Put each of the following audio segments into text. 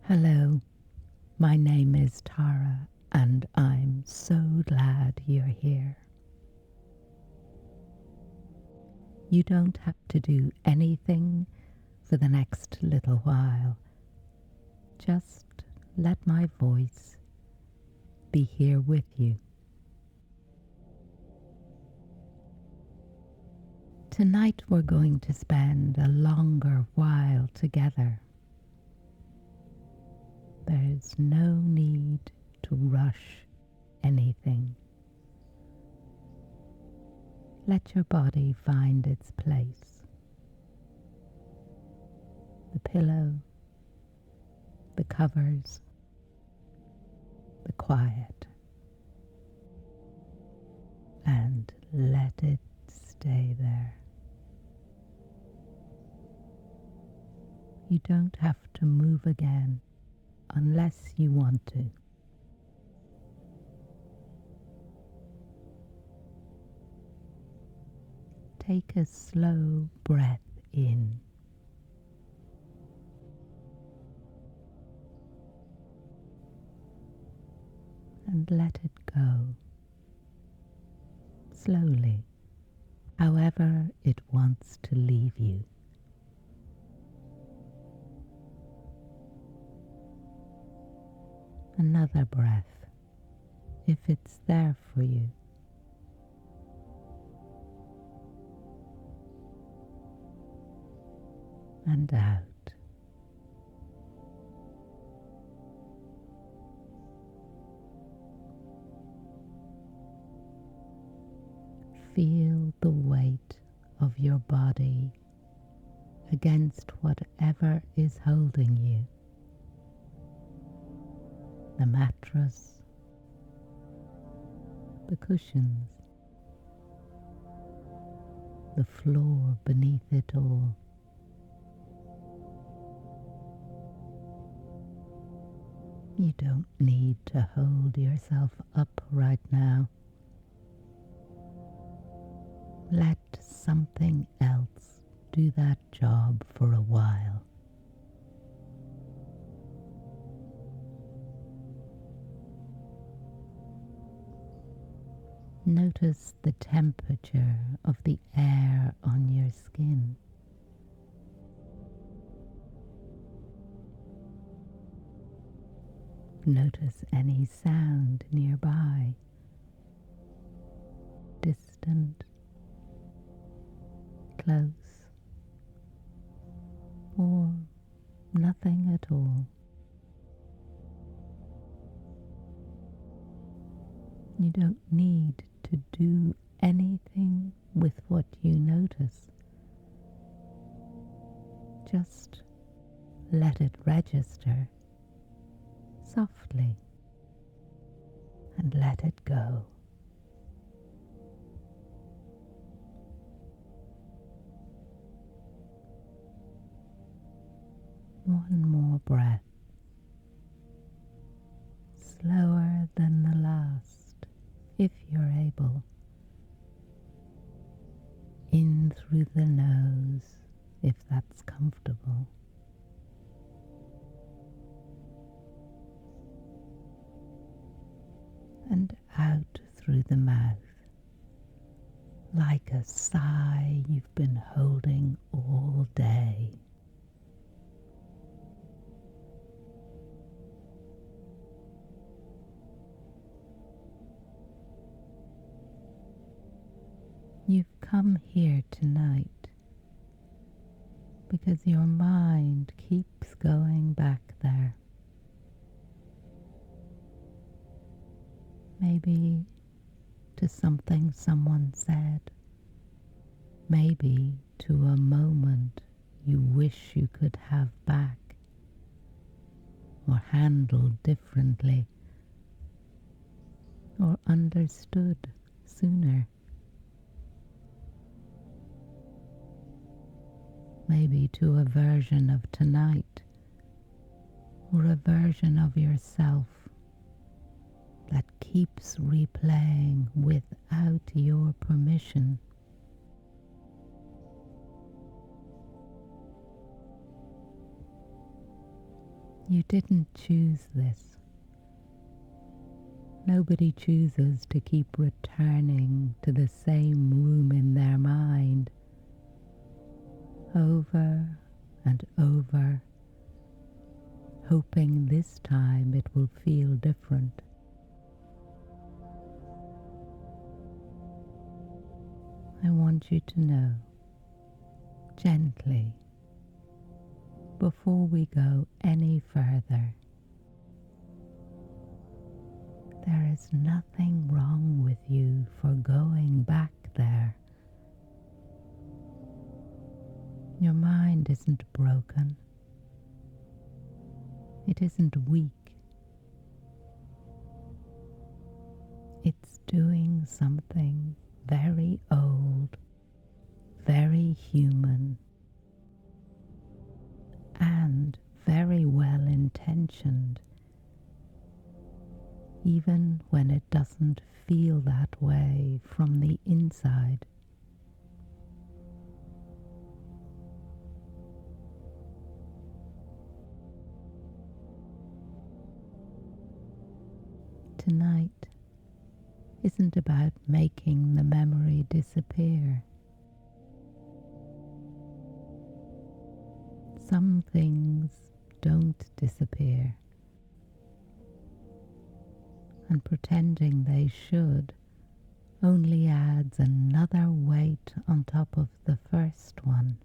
Hello, my name is Tara, and I'm so glad you're here. You don't have to do anything for the next little while. Just let my voice be here with you. Tonight we're going to spend a longer while together. There's no need to rush anything. Let your body find its place. The pillow, the covers, the quiet, and let it stay there. You don't have to move again unless you want to. Take a slow breath in. And let it go slowly, however it wants to leave you. Another breath, if it's there for you. And out. Feel the weight of your body against whatever is holding you. The mattress, the cushions, the floor beneath it all. You don't need to hold yourself up right now. Let something else do that job for a while. Notice the temperature of the air on your skin. Notice any sound nearby, distant, close, or nothing at all. You don't need to do anything with what you notice. Just let it register softly and let it go. One more breath, slower than the last, if you're able. In through the nose, if that's comfortable. And out through the mouth, like a sigh you've been holding all day. You've come here tonight because your mind keeps going back there. Maybe to something someone said, maybe to a moment you wish you could have back or handled differently or understood sooner. Maybe to a version of tonight or a version of yourself that keeps replaying without your permission. You didn't choose this. Nobody chooses to keep returning to the same room in their mind over and over, hoping this time it will feel different. I want you to know, gently, before we go any further, there is nothing wrong with you for going back there. Your mind isn't broken. It isn't weak. It's doing something very old, very human, and very well intentioned, even when it doesn't feel that way from the inside. Tonight isn't about making the memory disappear. Some things don't disappear, and pretending they should only adds another weight on top of the first one.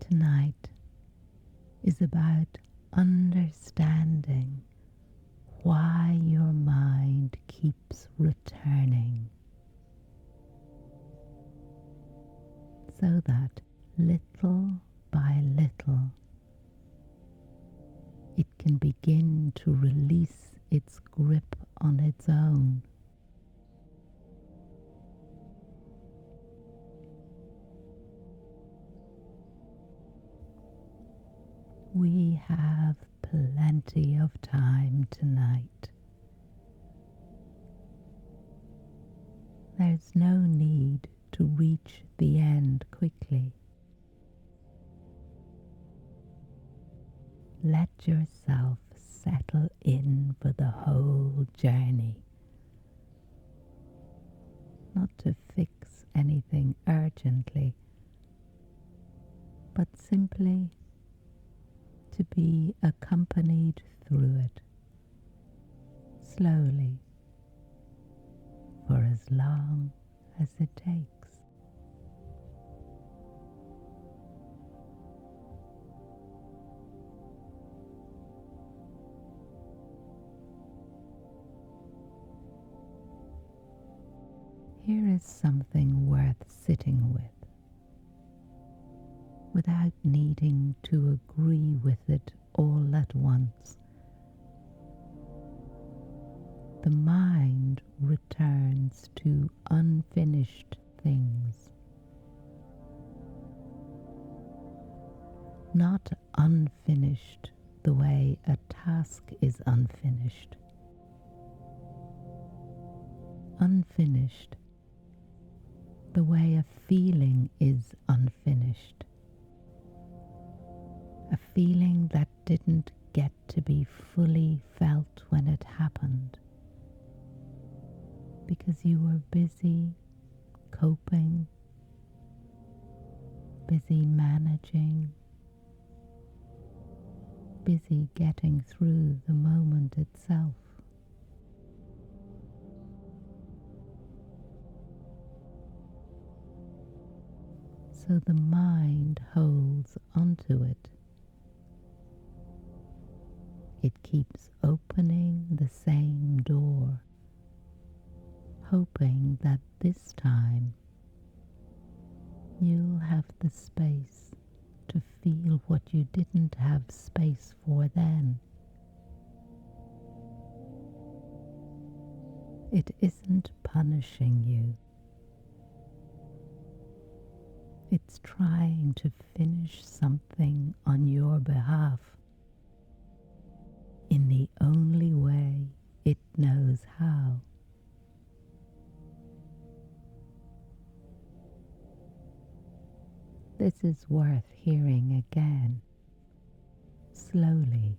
Tonight is about understanding why your mind keeps returning, so that little by little it can begin to release its grip on its own. We have plenty of time tonight. There's no need to reach the end quickly. Let yourself settle in for the whole journey, not to fix anything urgently, but simply to be accompanied through it, slowly, for as long as it takes. Here is something worth sitting with, without needing to agree with it all at once. The mind returns to unfinished things. Not unfinished the way a task is unfinished. Unfinished the way a feeling is unfinished. A feeling that didn't get to be fully felt when it happened, because you were busy coping, busy managing, busy getting through the moment itself. So the mind holds onto it. It keeps opening the same door, hoping that this time you'll have the space to feel what you didn't have space for then. It isn't punishing you. It's trying to finish something on your behalf in the only way it knows how. This is worth hearing again. slowly.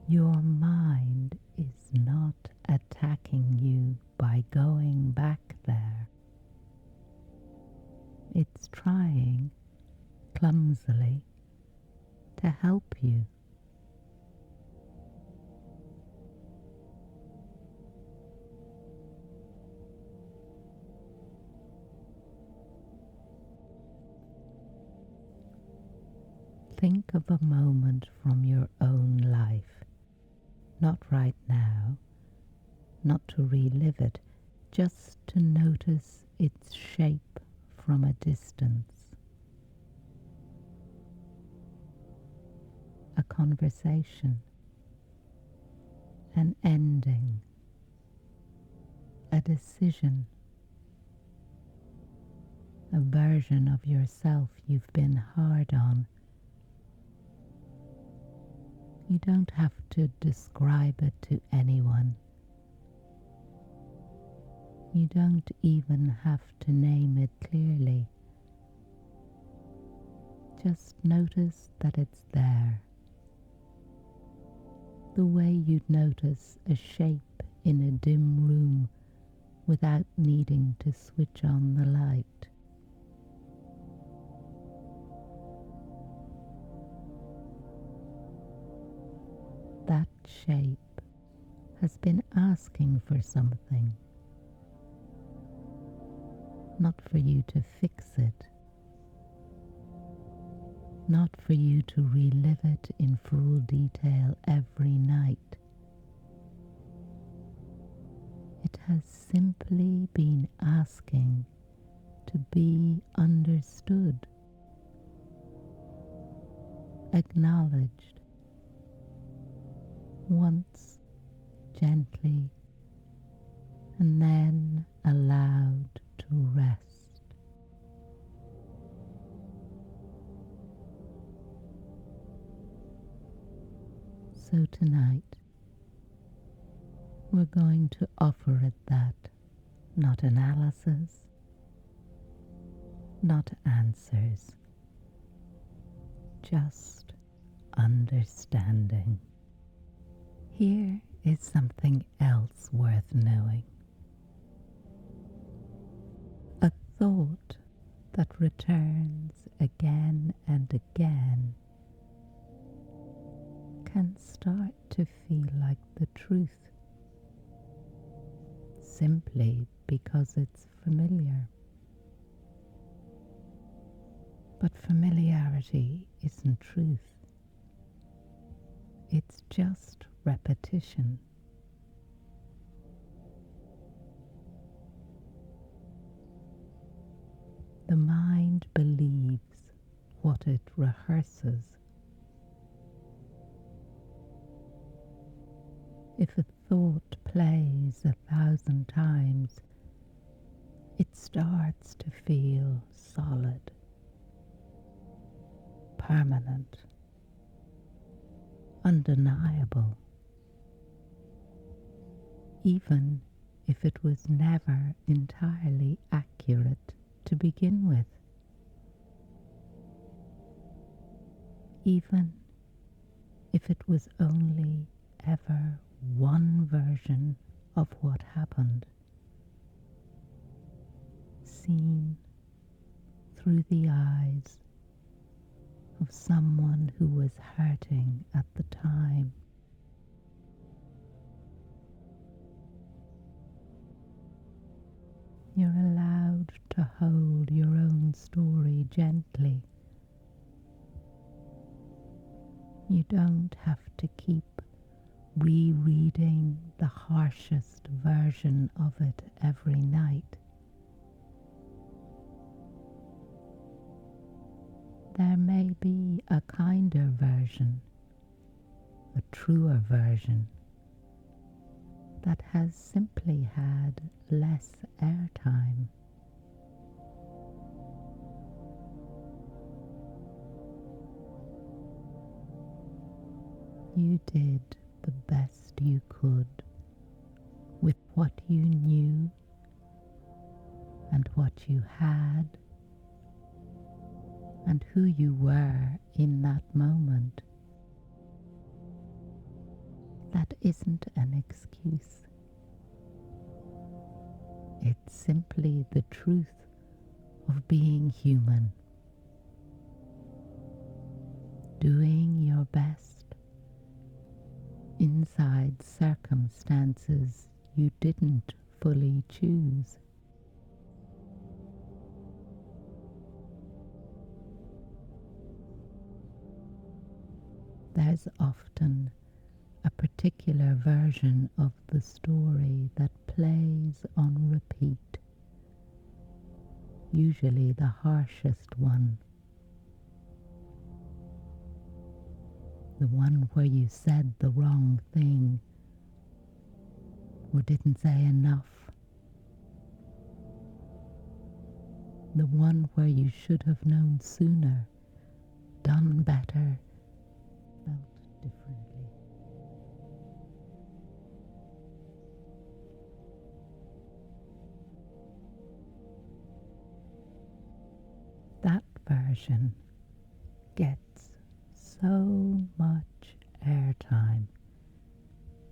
Your mind is not attacking you by going back there. It's trying, clumsily, to help you. Think of a moment from your own life, not right now, not to relive it, just to notice its shape from a distance. A conversation, an ending, a decision, a version of yourself you've been hard on. You don't have to describe it to anyone. You don't even have to name it clearly. Just notice that it's there. The way you'd notice a shape in a dim room without needing to switch on the light. That shape has been asking for something, not for you to fix it, not for you to relive it in full detail every night. It has simply been asking to be understood, acknowledged, once gently, and then allowed to rest. So tonight, we're going to offer it that, not analysis, not answers, just understanding. Here is something else worth knowing. A thought that returns again and again can start to feel like the truth, simply because it's familiar. But familiarity isn't truth. It's just repetition. The mind believes what it rehearses. If a thought plays 1,000 times, it starts to feel solid, permanent, undeniable, even if it was never entirely accurate to begin with. Even if it was only ever one version of what happened, seen through the eyes of someone who was hurting at the time. You're allowed to hold your own story gently. You don't have to keep rereading the harshest version of it every night. There may be a kinder version, a truer version, that has simply had less airtime. You did the best you could with what you knew and what you had and who you were in that moment. That isn't an excuse. It's simply the truth of being human, doing your best inside circumstances you didn't fully choose. There's often a particular version of the story that plays on repeat, usually the harshest one, the one where you said the wrong thing or didn't say enough, the one where you should have known sooner, done better, felt differently. That version gets so much airtime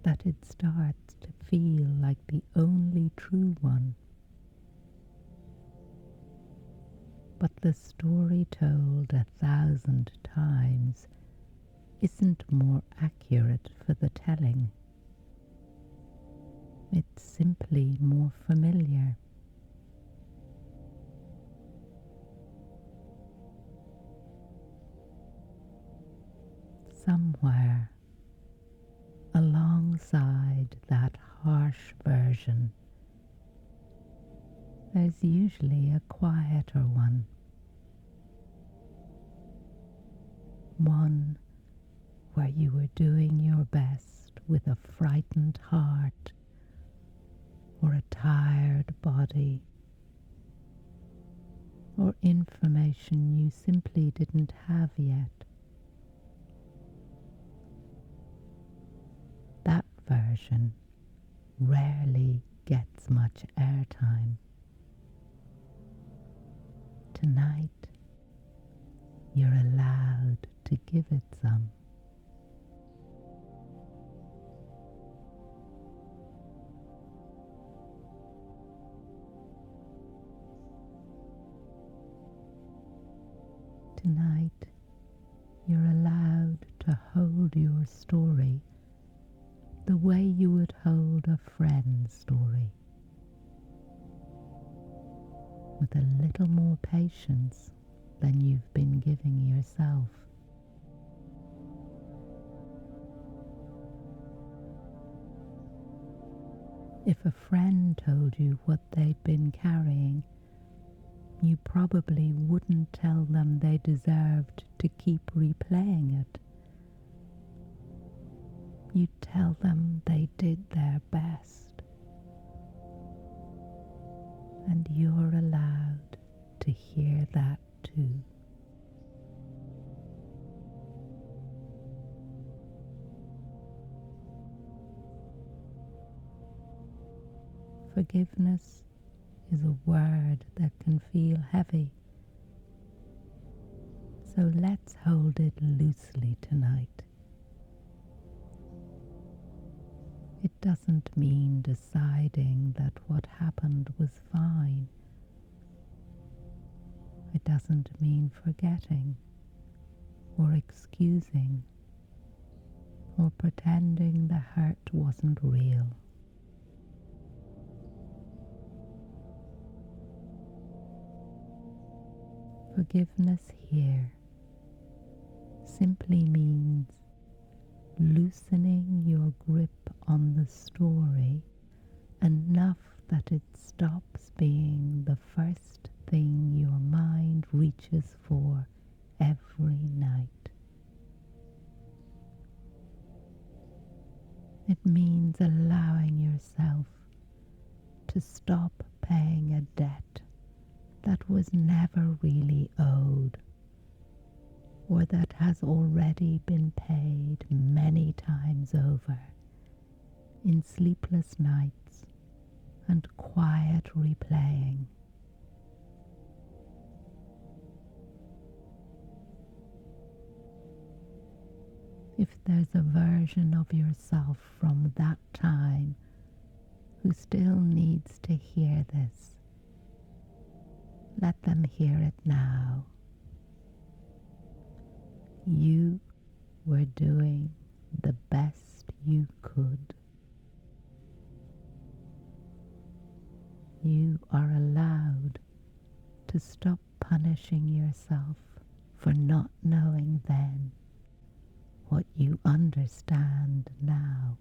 that it starts to feel like the only true one. But the story told 1,000 times isn't more accurate for the telling. It's simply more familiar. Somewhere alongside that harsh version, there's usually a quieter one. One where you were doing your best with a frightened heart or a tired body or information you simply didn't have yet. That version rarely gets much airtime. Tonight, you're allowed to give it some. Tonight, you're allowed to hold your story the way you would hold a friend's story, with a little more patience than you've been giving yourself. If a friend told you what they'd been carrying, you probably wouldn't tell them they deserved to keep replaying it. You'd tell them they did their best. And you're allowed to hear that too. Forgiveness is a word that can feel heavy. So let's hold it loosely tonight. It doesn't mean deciding that what happened was fine. It doesn't mean forgetting or excusing or pretending the hurt wasn't real. Forgiveness here simply means loosening your grip on the story enough that it stops being the first thing your mind reaches for every night. It means allowing yourself to stop paying a debt that was never really owed, or that has already been paid many times over in sleepless nights and quiet replaying. If there's a version of yourself from that time who still needs to hear this, let them hear it now. You were doing the best you could. You are allowed to stop punishing yourself for not knowing then what you understand now.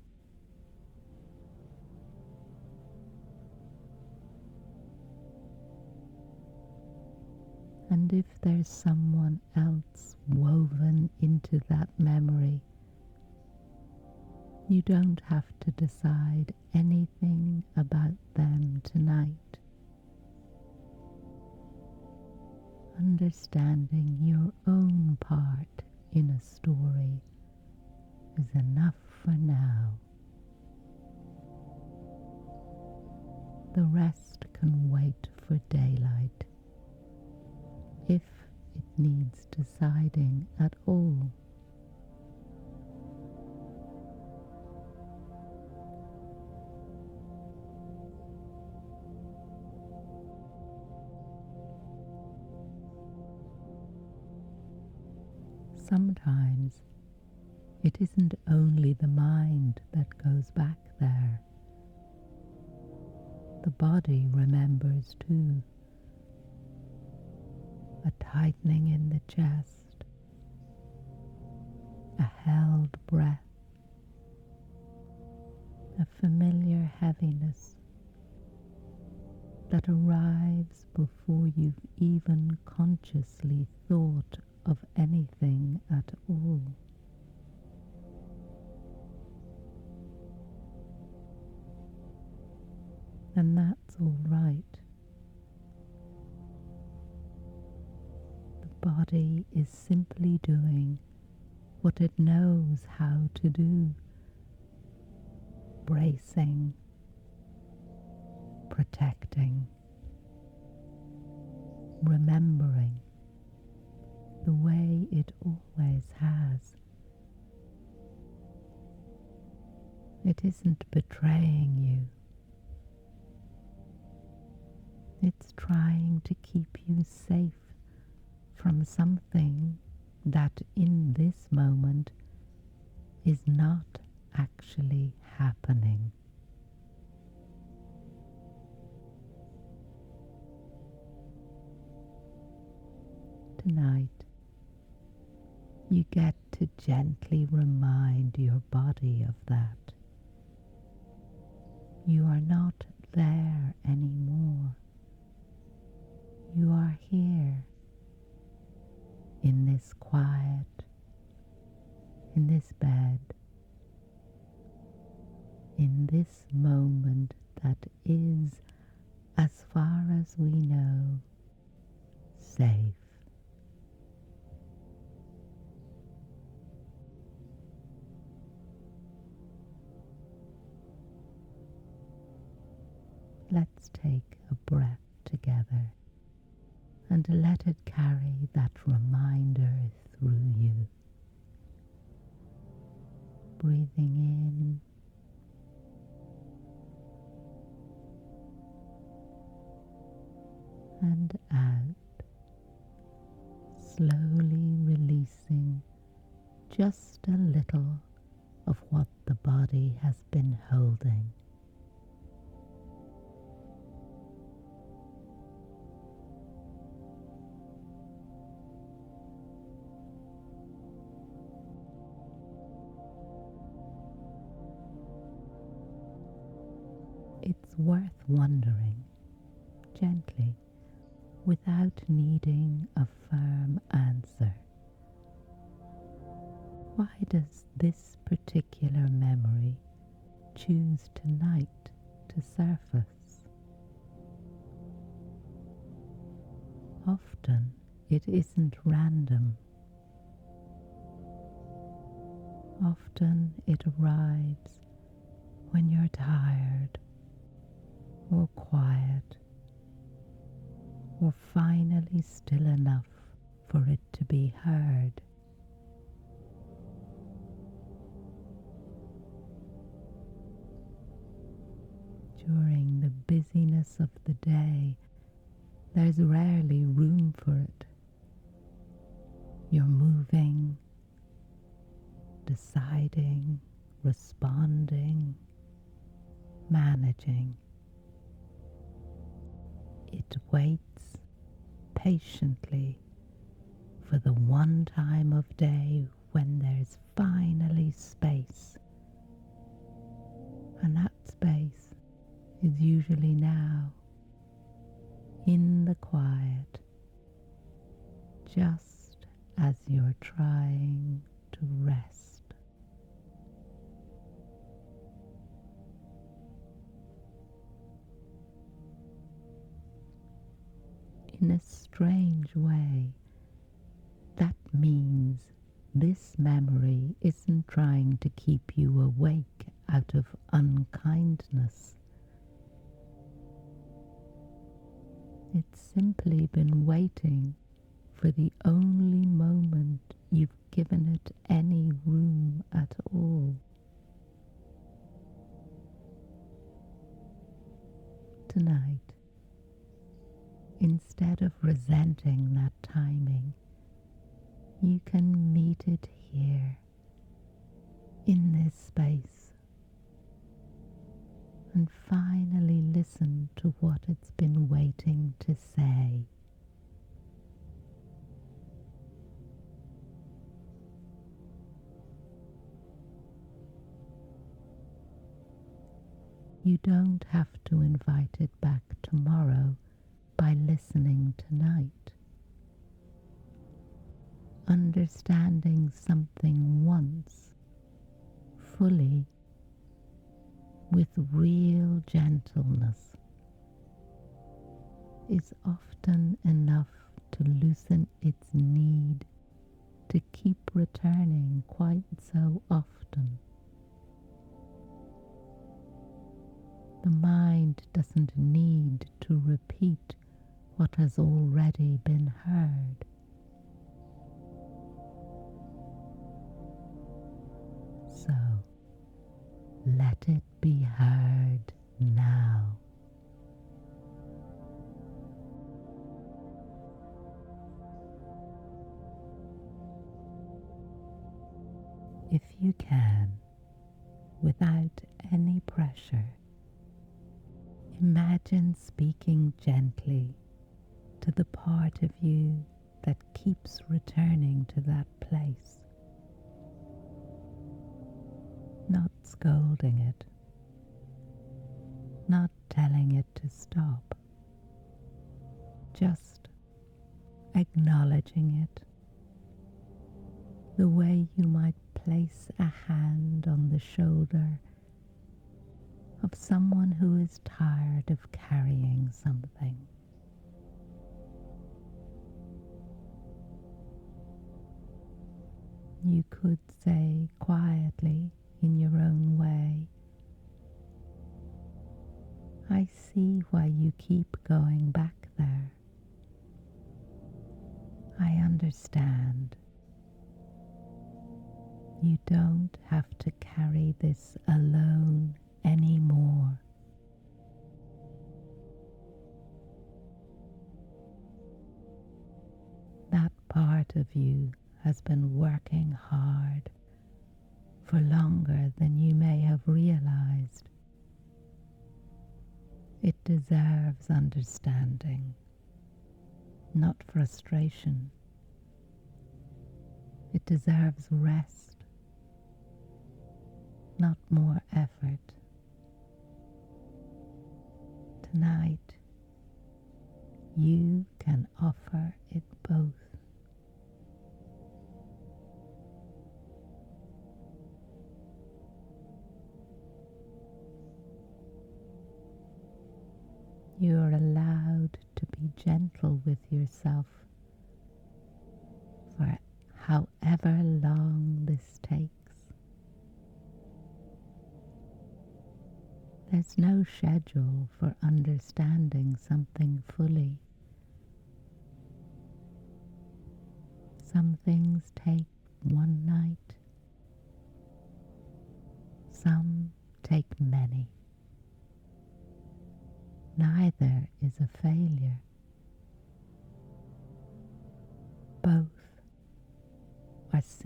And if there's someone else woven into that memory, you don't have to decide anything about them tonight. Understanding your own part in a story is enough for now. The rest can wait for daylight, if it needs deciding at all. Sometimes it isn't only the mind that goes back there. The body remembers too. A tightening in the chest, a held breath, a familiar heaviness that arrives before you've even consciously thought of anything at all. And that's all right. The body is simply doing what it knows how to do, bracing, protecting, remembering the way it always has. It isn't betraying you. It's trying to keep you safe from something that in this moment is not actually happening. Tonight, you get to gently remind your body of that. You are not there anymore. You are here, in this quiet, in this bed, in this moment that is, as far as we know, safe. Let's take a breath together and let it carry that reminder through you. Breathing in and out, slowly releasing just a little of what the body has been holding. It's worth wondering, gently, without needing a firm answer. Why does this particular memory choose tonight to surface? Often it isn't random. Often it arrives when you're tired or quiet or finally still enough for it to be heard. busyness of the day, there's rarely room for it. You're moving, deciding, responding, managing. It waits patiently for the one time of day when there's finally space. And that space is usually now, in the quiet, just as you're trying to rest. In a strange way, that means this memory isn't trying to keep you awake out of unkindness. It's simply been waiting for the only moment you've given it any room at all. Tonight, instead of resenting that timing, you can meet it here, in this space, and finally listen to what it's been waiting to say. You don't have to invite it back tomorrow by listening tonight. Understanding something once, fully, with real gentleness, is often enough to loosen its need to keep returning quite so often. The mind doesn't need to repeat what has already been heard. So, let it be heard now. If you can, without any pressure, imagine speaking gently to the part of you that keeps returning to that place. Not scolding it, not telling it to stop, just acknowledging it, the way you might place a hand on the shoulder of someone who is tired of carrying something. You could say quietly in your own way, I see why you keep going back there. I understand. You don't have to carry this alone anymore. That part of you has been working hard for longer than you may have realized. It deserves understanding, not frustration. It deserves rest, not more effort. Tonight, you can offer it both. You are allowed to be gentle with yourself for however long this takes. There's no schedule for understanding something fully. Some things take one night, some take many. Neither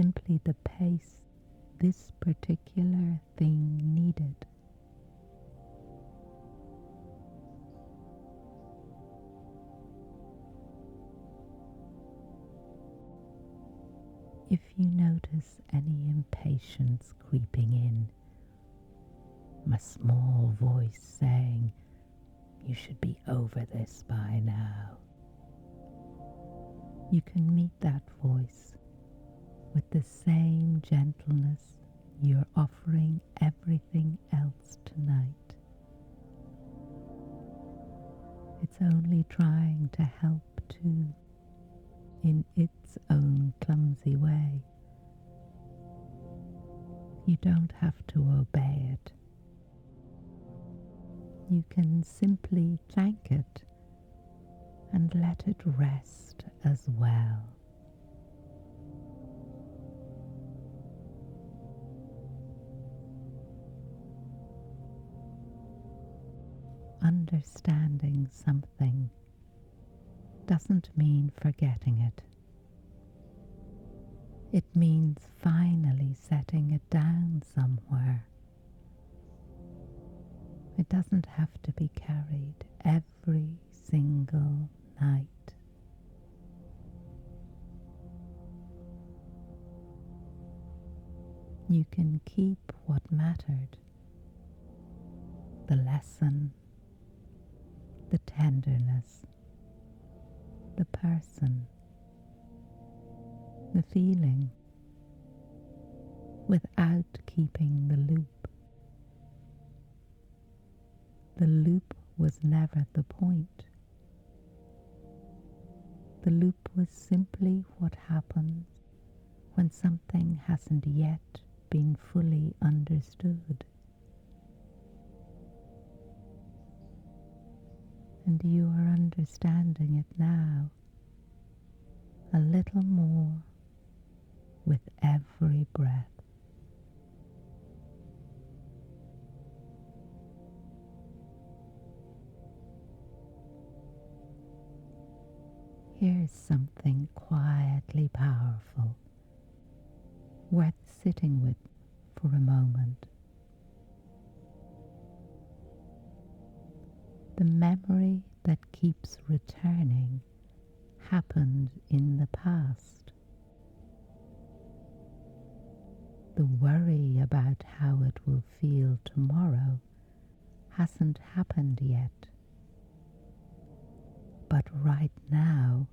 simply the pace this particular thing needed. If you notice any impatience creeping in, a small voice saying, "You should be over this by now," you can meet that voice with the same gentleness you're offering everything else tonight. It's only trying to help too, in its own clumsy way. You don't have to obey it. You can simply thank it and let it rest as well. Understanding something doesn't mean forgetting it. It means finally setting it down somewhere. It doesn't have to be carried every single night. You can keep what mattered, the lesson, the tenderness, the person, the feeling, without keeping the loop. The loop was never the point. The loop was simply what happens when something hasn't yet been fully understood. And you are understanding it now, a little more with every breath. Here's something quietly powerful, worth sitting with for a moment. The memory that keeps returning happened in the past. The worry about how it will feel tomorrow hasn't happened yet. But right now,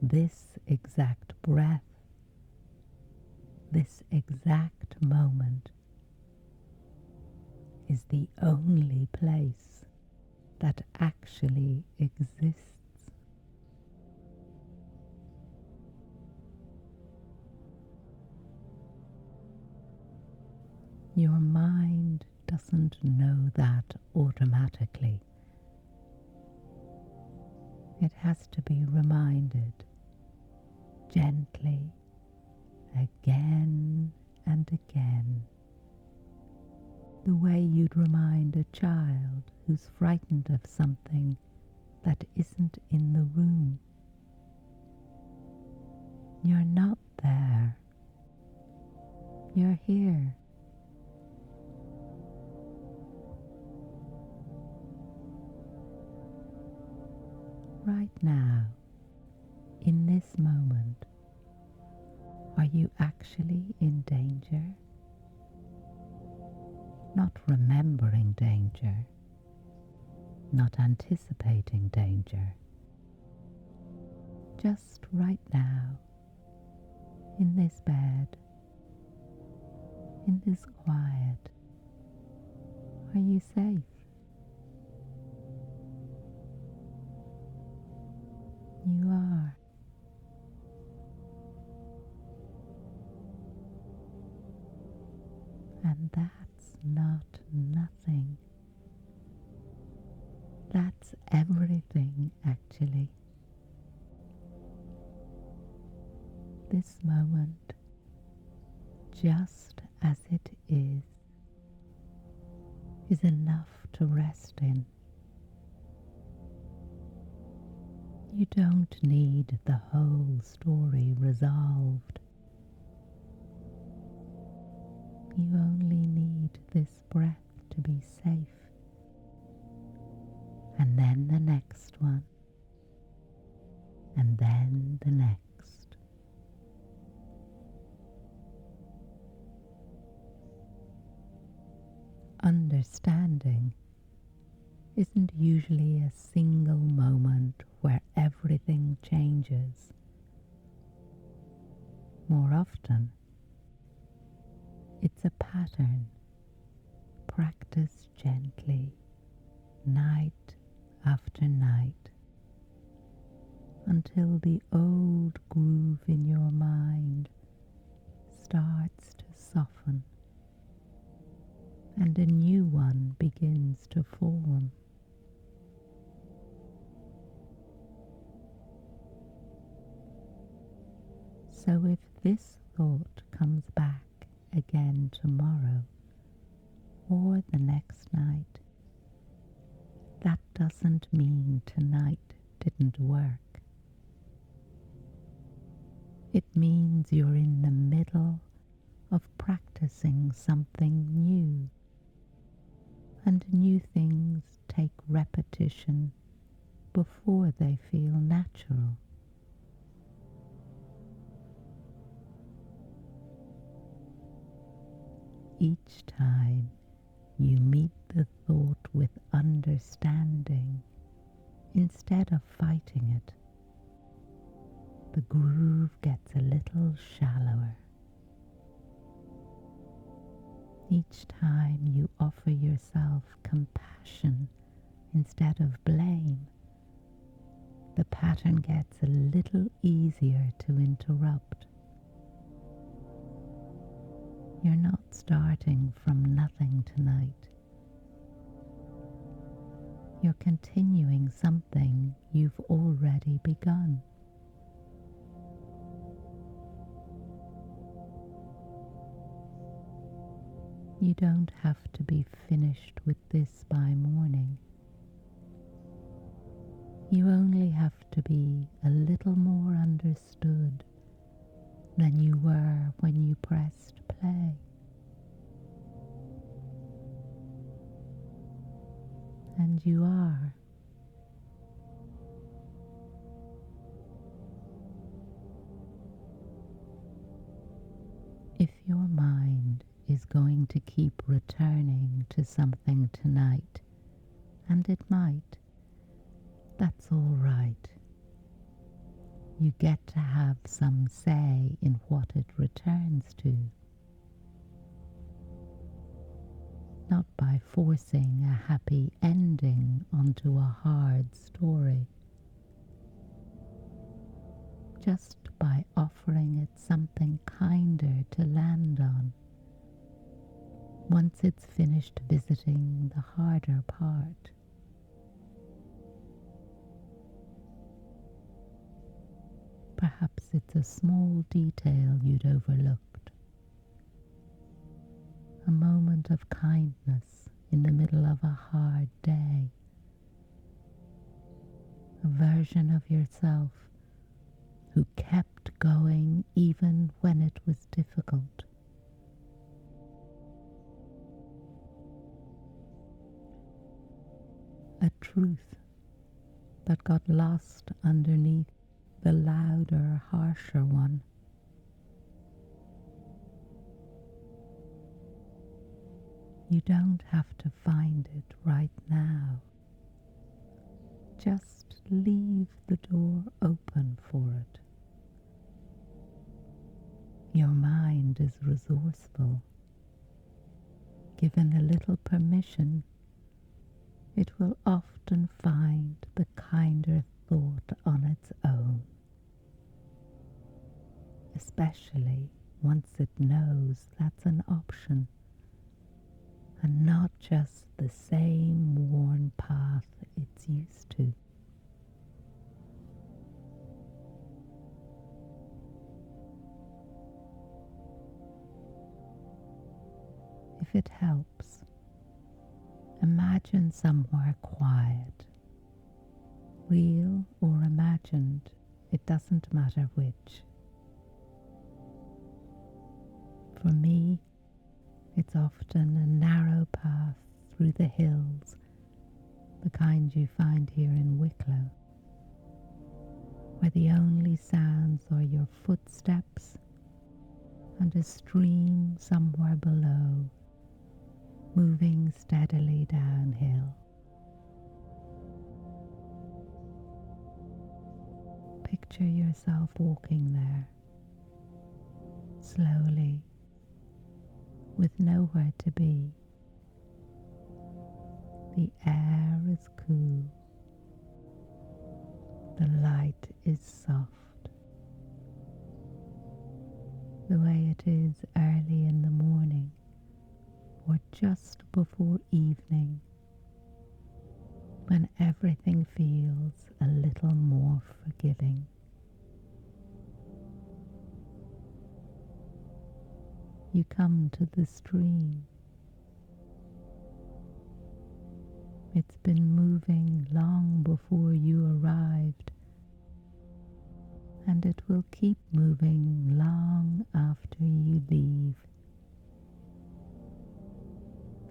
this exact breath, this exact moment is the only place that actually exists. Your mind doesn't know that automatically. It has to be reminded gently, again and again, the way you'd remind a child who's frightened of something that isn't in the room. You're not there. You're here. Right now, in this moment, are you actually in danger? Not remembering danger, not anticipating danger. Just right now, in this bed, in this quiet, are you safe? You are. And that's not nothing. That's everything, actually. This moment, just as it is enough to rest in. You don't need the whole story resolved. You only need this breath to be safe, and then the next one, and then the next. Understanding isn't usually a single moment where everything changes. More often, it's a pattern practiced gently, night after night, until the old groove in your mind starts to soften and a new one begins to form. So if this thought comes back again tomorrow or the next night, that doesn't mean tonight didn't work. It means you're in the middle of practicing something new, and new things take repetition before they feel natural. Each time you meet the thought with understanding instead of fighting it, the groove gets a little shallower. Each time you offer yourself compassion instead of blame, the pattern gets a little easier to interrupt. You're not starting from nothing tonight. You're continuing something you've already begun. You don't have to be finished with this by morning. You only have to be a little more understood than you were when you pressed play. And you are. If your mind is going to keep returning to something tonight, and it might, that's all right. You get to have some say in what it returns to, not by forcing a happy ending onto a hard story, just by offering it something kinder to land on once it's finished visiting the harder part. Perhaps it's a small detail you'd overlooked, a moment of kindness in the middle of a hard day, a version of yourself who kept going even when it was difficult. A truth that got lost underneath the louder, harsher one. You don't have to find it right now. Just leave the door open for it. Your mind is resourceful. Given a little permission, it will often find the kinder thought on its own, especially once it knows that's an option and not just the same worn path it's used to. If it helps, imagine somewhere quiet, real or imagined, it doesn't matter which. For me, There's often a narrow path through the hills, the kind you find here in Wicklow, where the only sounds are your footsteps and a stream somewhere below, moving steadily downhill. Picture yourself walking there, slowly, with nowhere to be. The air is cool, the light is soft. The way it is early in the morning or just before evening, when everything feels a little more forgiving. You come to the stream. It's been moving long before you arrived, and it will keep moving long after you leave.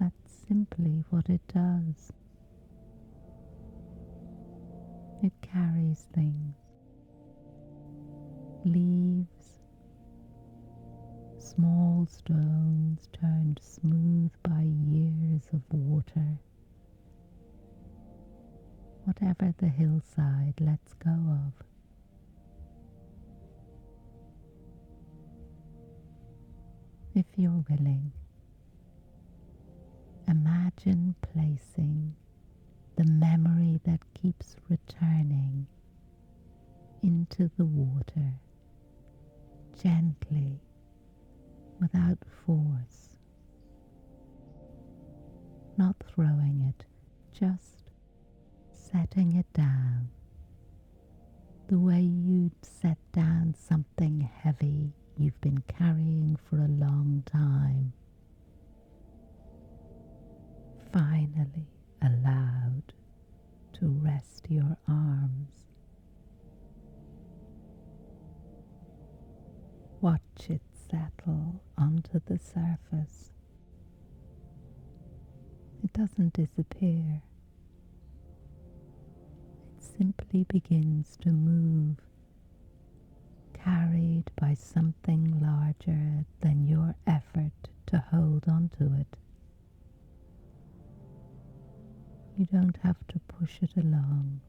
That's simply what it does. It carries things, leaves, small stones turned smooth by years of water. Whatever the hillside lets go of. If you're willing, imagine placing the memory that keeps returning into the water, gently, without force, not throwing it, just setting it down, the way you'd set down something heavy you've been carrying for a long time. Finally allowed to rest your arms. Watch it settle onto the surface. It doesn't disappear. It simply begins to move, carried by something larger than your effort to hold onto it. You don't have to push it along.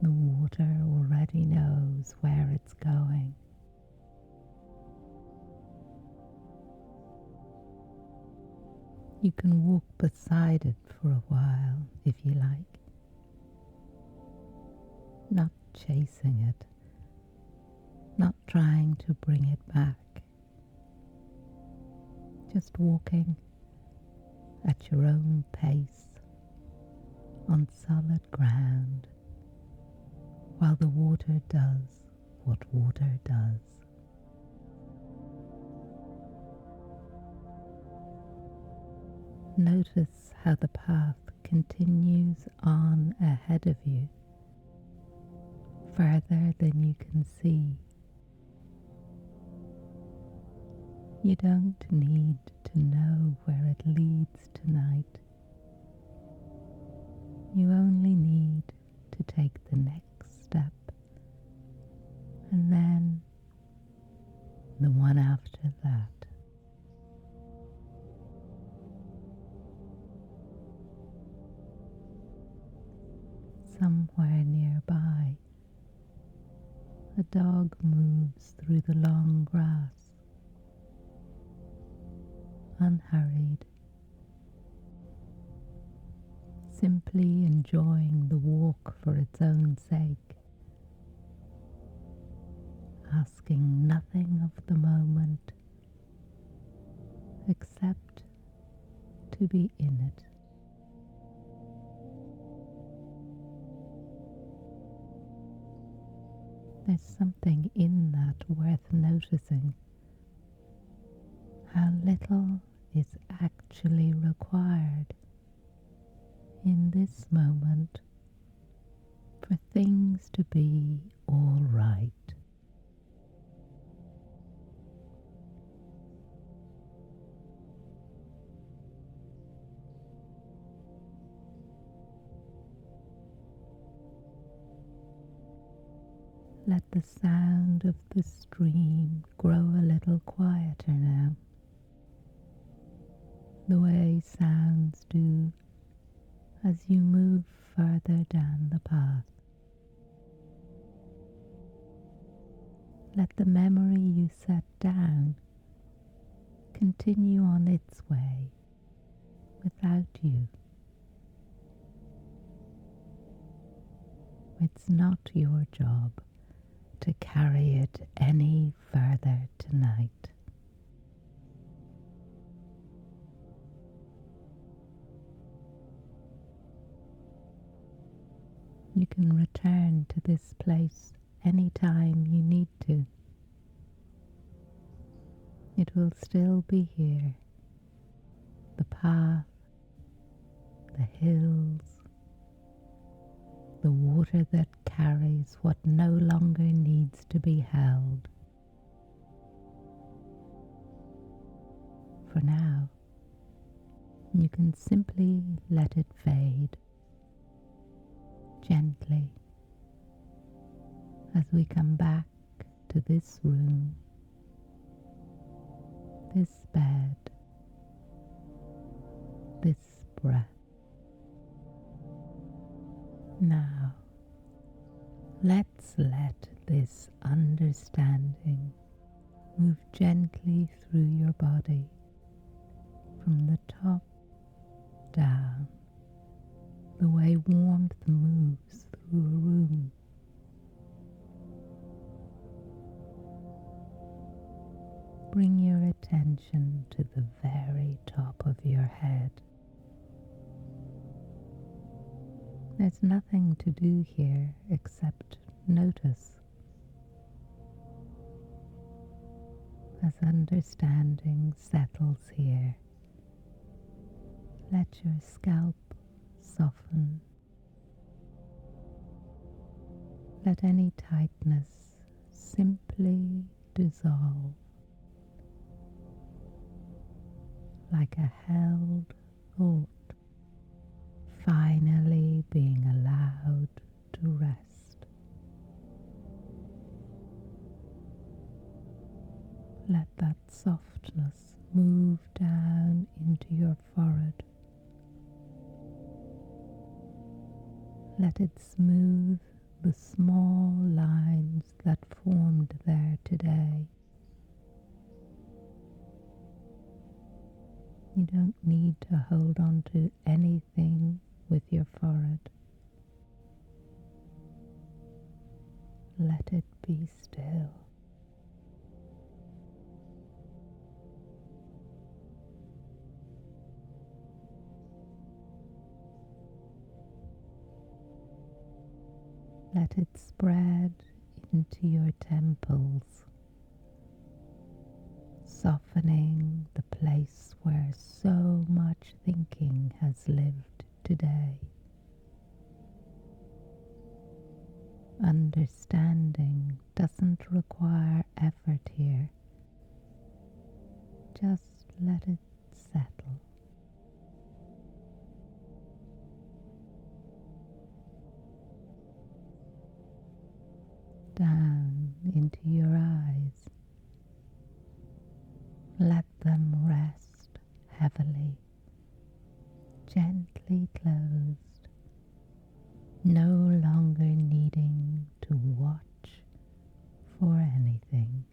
The water already knows where it's going. You can walk beside it for a while if you like, not chasing it, not trying to bring it back, just walking at your own pace on solid ground while the water does what water does. Notice how the path continues on ahead of you, further than you can see. You don't need to know where it leads tonight. You only need to take the next step, and then the one after that. Somewhere nearby, a dog moves through the long grass, unhurried, simply enjoying the walk for its own sake, asking nothing of the moment except to be in it. There's something in that worth noticing. How little is actually required in this moment for things to be all right. Let the sound of the stream grow a little quieter now, the way sounds do as you move further down the path. Let the memory you set down continue on its way without you. It's not your job to carry it any further tonight. You can return to this place anytime you need to. It will still be here. The path, the hills, the water that carries what no longer needs to be held. For now, you can simply let it fade gently as we come back to this room, this bed, this breath. Now, let's let this understanding move gently through your body from the top down, the way warmth moves through a room. Bring your attention to the very top of your head. There's nothing to do here except notice. As understanding settles here, let your scalp soften. Let any tightness simply dissolve, like a held thought finally being allowed to rest. Let that softness move down into your forehead. Let it smooth the small lines that formed there today. You don't need to hold on to anything with your forehead. Let it be still. Let it spread into your temples, softening the place where so much thinking has lived today. Understanding doesn't require effort here. Just let it settle. Down into your eyes. Let them rest heavily, gently closed, no longer needing to watch for anything.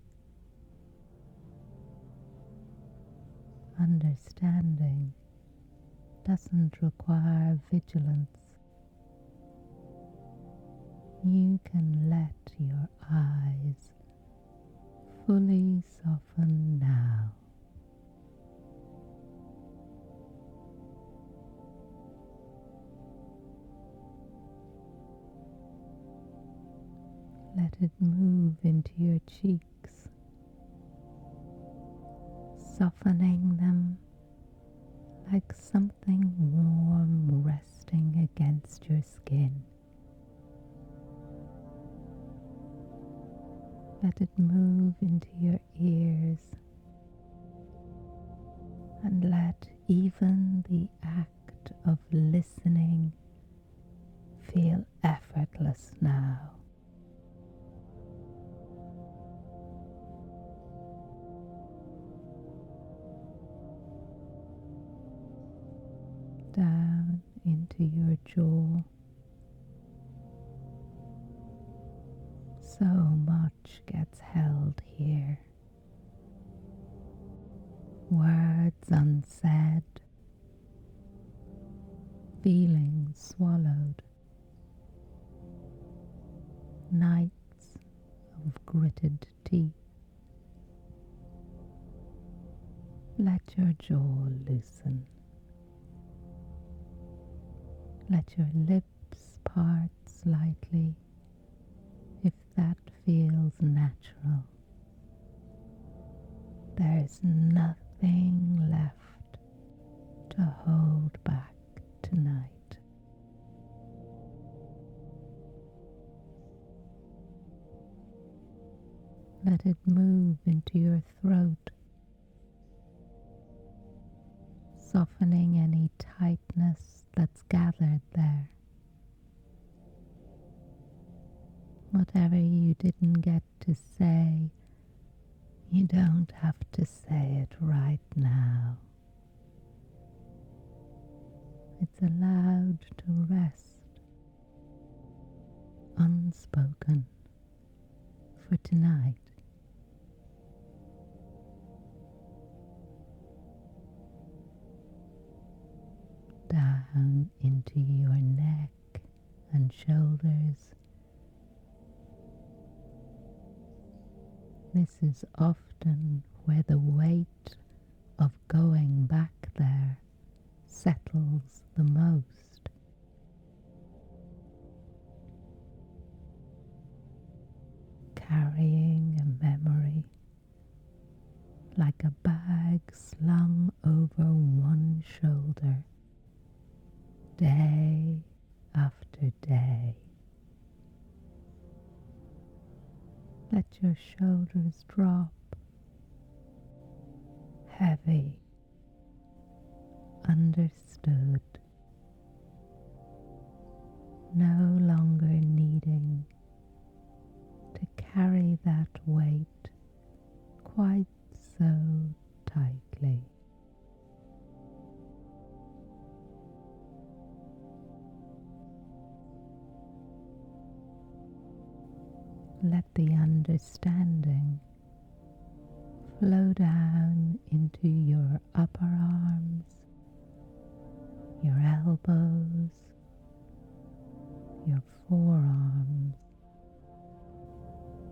Understanding doesn't require vigilance. You can let your eyes fully soften now. Let it move into your cheeks, softening them like something warm resting against your skin. Let it move into your ears, and let even the act of listening feel effortless now. your jaw. So much gets held here. Words unsaid, feelings swallowed, nights of gritted teeth. Let your jaw loosen. Let your lips part slightly if that feels natural. There is nothing left to hold back tonight. Let it move into your throat, softening any tightness that's gathered there. Whatever you didn't get to say, you don't have to say it right now. It's allowed to rest, unspoken, for tonight. Down into your neck and shoulders. This is often where the weight of going back there settles the most. Carrying a memory like a bag slung over one shoulder, day after day. Let your shoulders drop, heavy, understood, no longer needing to carry that weight quite so tightly. Let the understanding flow down into your upper arms, your elbows, your forearms,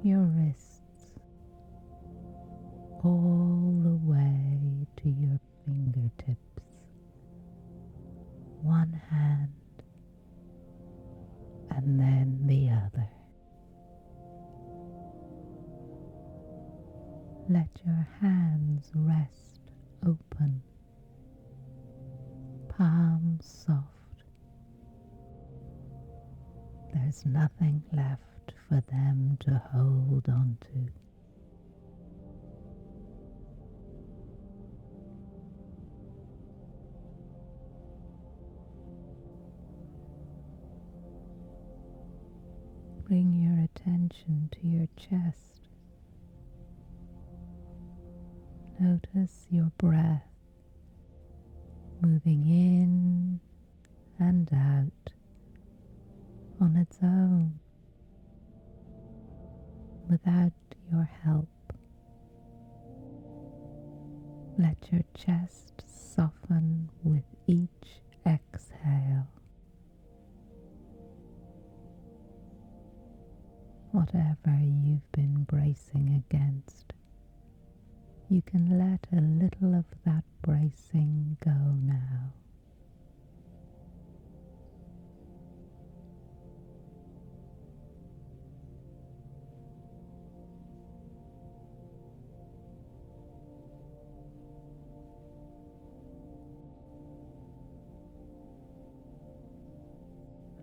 your wrists, all the way to your fingertips. One hand and then the other. Let your hands rest open, palms soft. There's nothing left for them to hold on to. Bring your attention to your chest. Notice your breath moving in and out on its own without your help. Let your chest soften with each exhale. Whatever you've been bracing against, you can let a little of that bracing go now.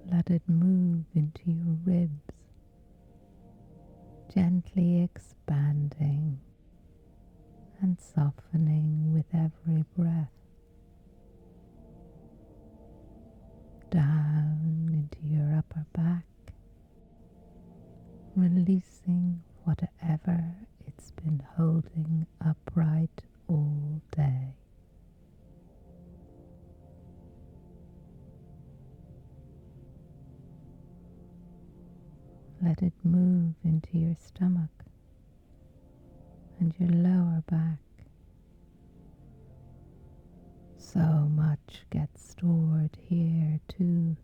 Let it move into your ribs, gently expanding and softening with every breath. Down into your upper back, releasing whatever it's been holding upright all day. and your lower back. So much gets stored here too,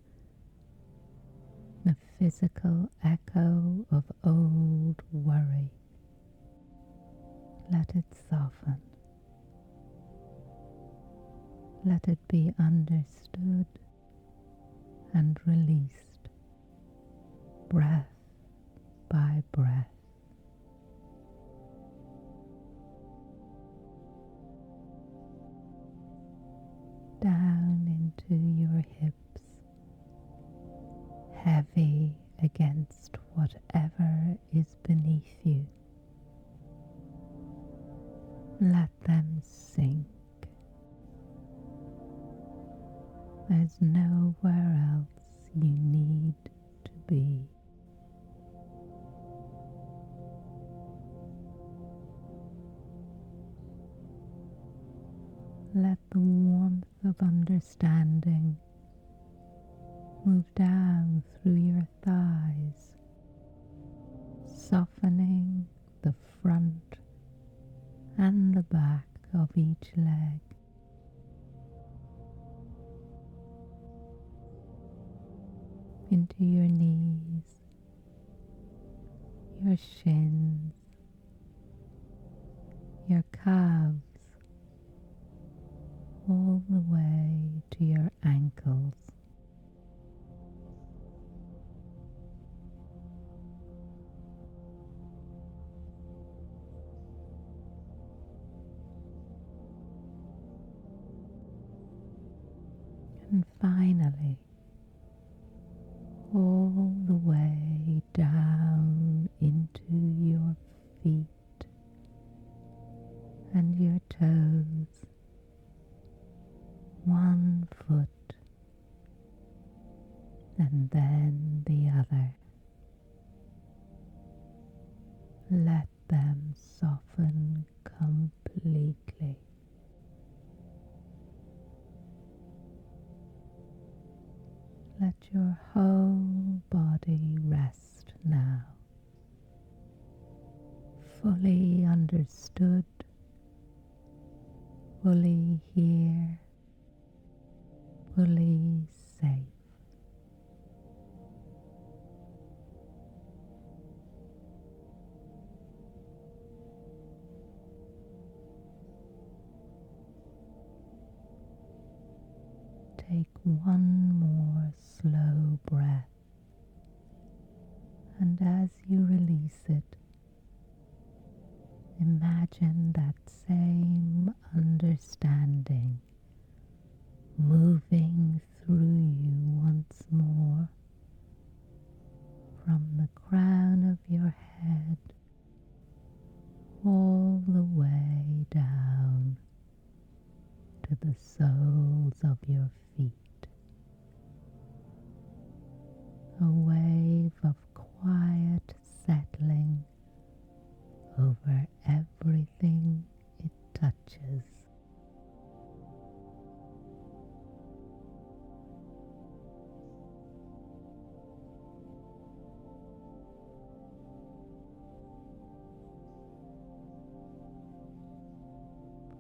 the physical echo of old worry. Let it soften. Let it be understood and released, breath by breath. Down into your hips, heavy against whatever is beneath you. Let them sink. There's nowhere else you need to be. Let the warmth of understanding move down through your thighs, softening the front and the back of each leg. Into your knees, your shins, your calves, all the way to your ankles. And finally, all the way down into your feet and your toes, one foot and then the other. Let them soften completely. Let your whole body rest now, fully understood, fully here, fully safe. Take one more slow breath, and as you release it, imagine that same understanding moving through you once more, from the crown of your head all the way down to the soles of your feet. A wave of quiet settling over everything it touches.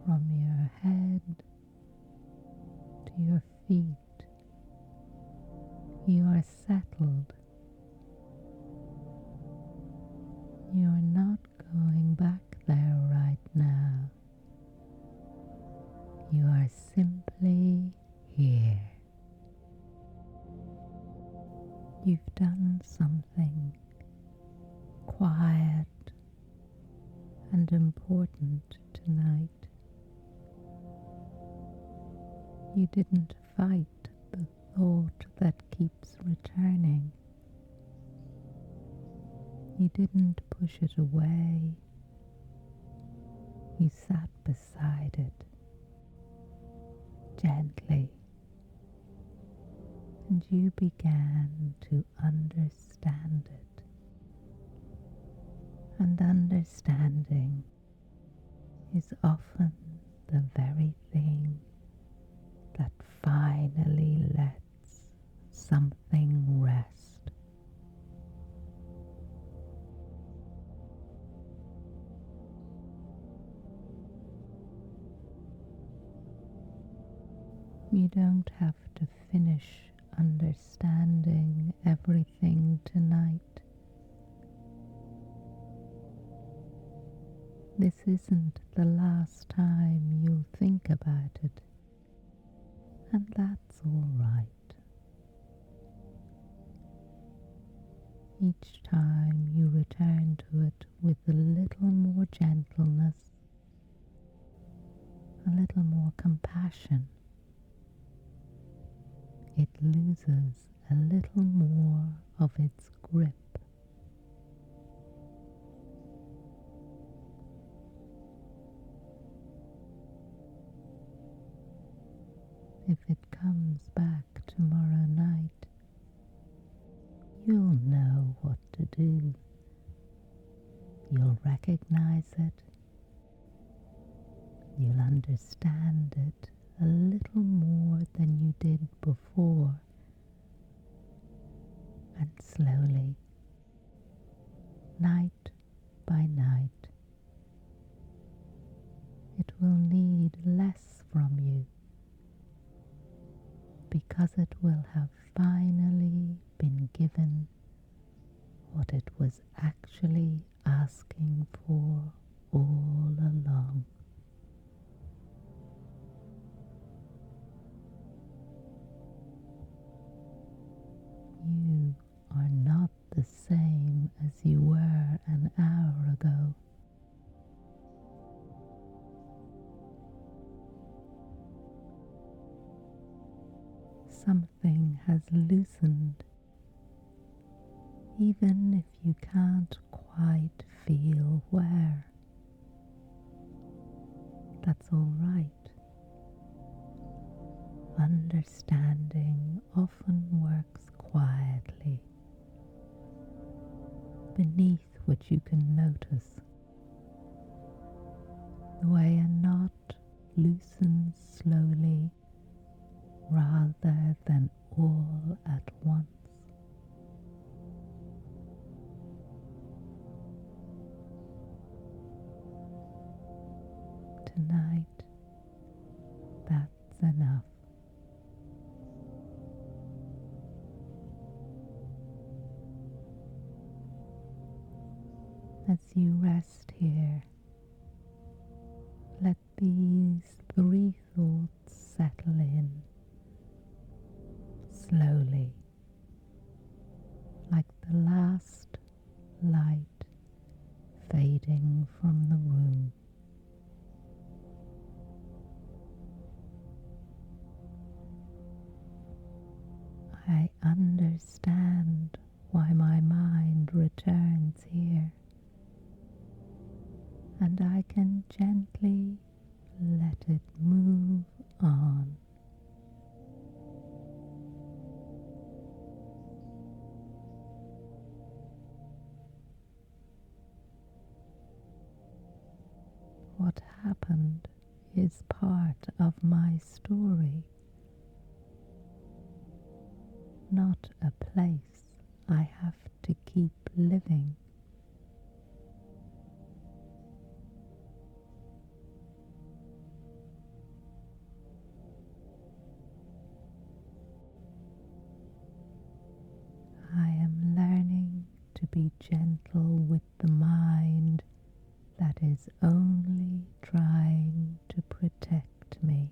From your head to your feet, you are settled. You are not going back there right now. You are simply here. You've done something quiet and important tonight. You didn't fight the thought that keeps returning. You didn't push it away. You sat beside it, gently, and you began to understand it. And understanding is often the very thing that finally lets something rest. You don't have to finish understanding everything tonight. This isn't the last time you'll think about it, and that's all right. Each time you return to it with a little more gentleness, a little more compassion, it loses a little more of its grip. If it comes back tomorrow night, you'll know what to do. You'll recognize it. You'll understand it a little more than you did before. And slowly, night by night, it will need less from you, because it will have finally been given what it was actually asking for all along. You are not the same as you were an hour ago. Something has loosened, even if you can't quite feel where. That's all right. Understanding often works quietly, beneath which you can notice. The way a knot loosens slowly rather than all at once. Tonight, that's enough. As you rest here, let these 3 thoughts settle in slowly, like the last light fading from the room. I understand why my mind returns here, and I can gently let it move on. What happened is part of my story, not a place I have to keep living. I am learning to be gentle with the mind that is only trying to protect me.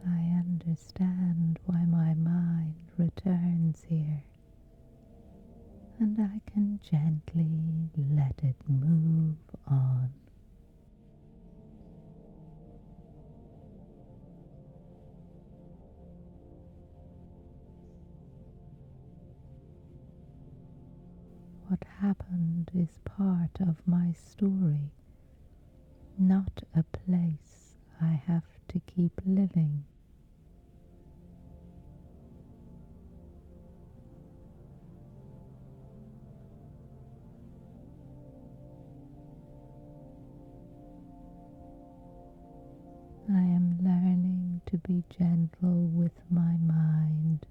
I understand why my mind returns here, and I can gently let it move on. What happened is part of my story, not a place I have to keep living. I am learning to be gentle with my mind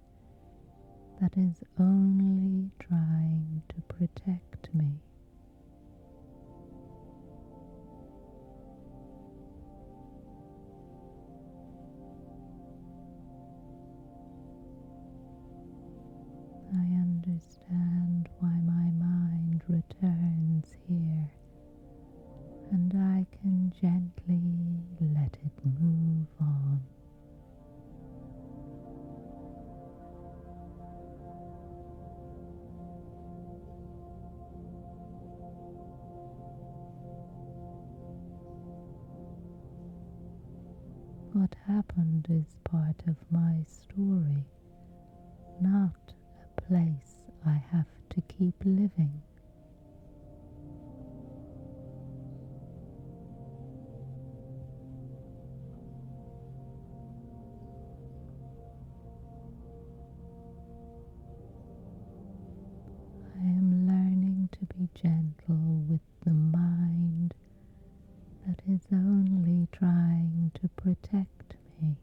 that is only trying to protect me. I understand why my mind returns here, and I can gently let it move on. What happened is part of my story, not a place I have to keep living. I am learning to be gentle with the mind that is only trying to protect me.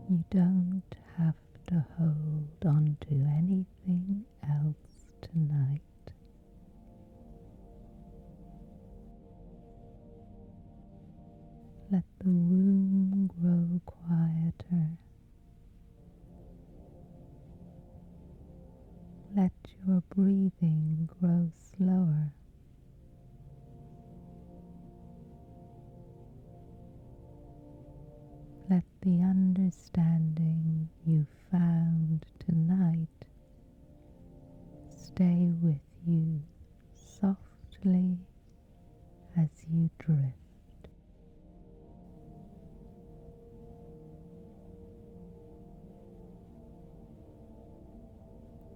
You don't have to hold on to anything else tonight. Let the room grow quieter. Let your breathing grow slower. Let the understanding you found tonight stay with you softly as you drift.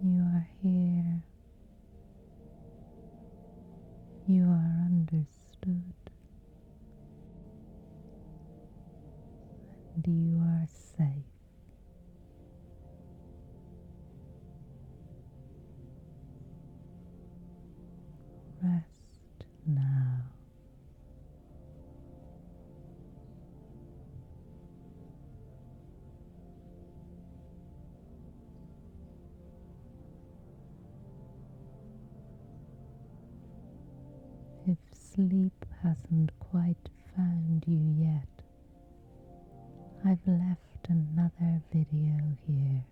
You are here. You are understood. And you are safe. Rest now. If sleep hasn't quite found you yet, I've left another video here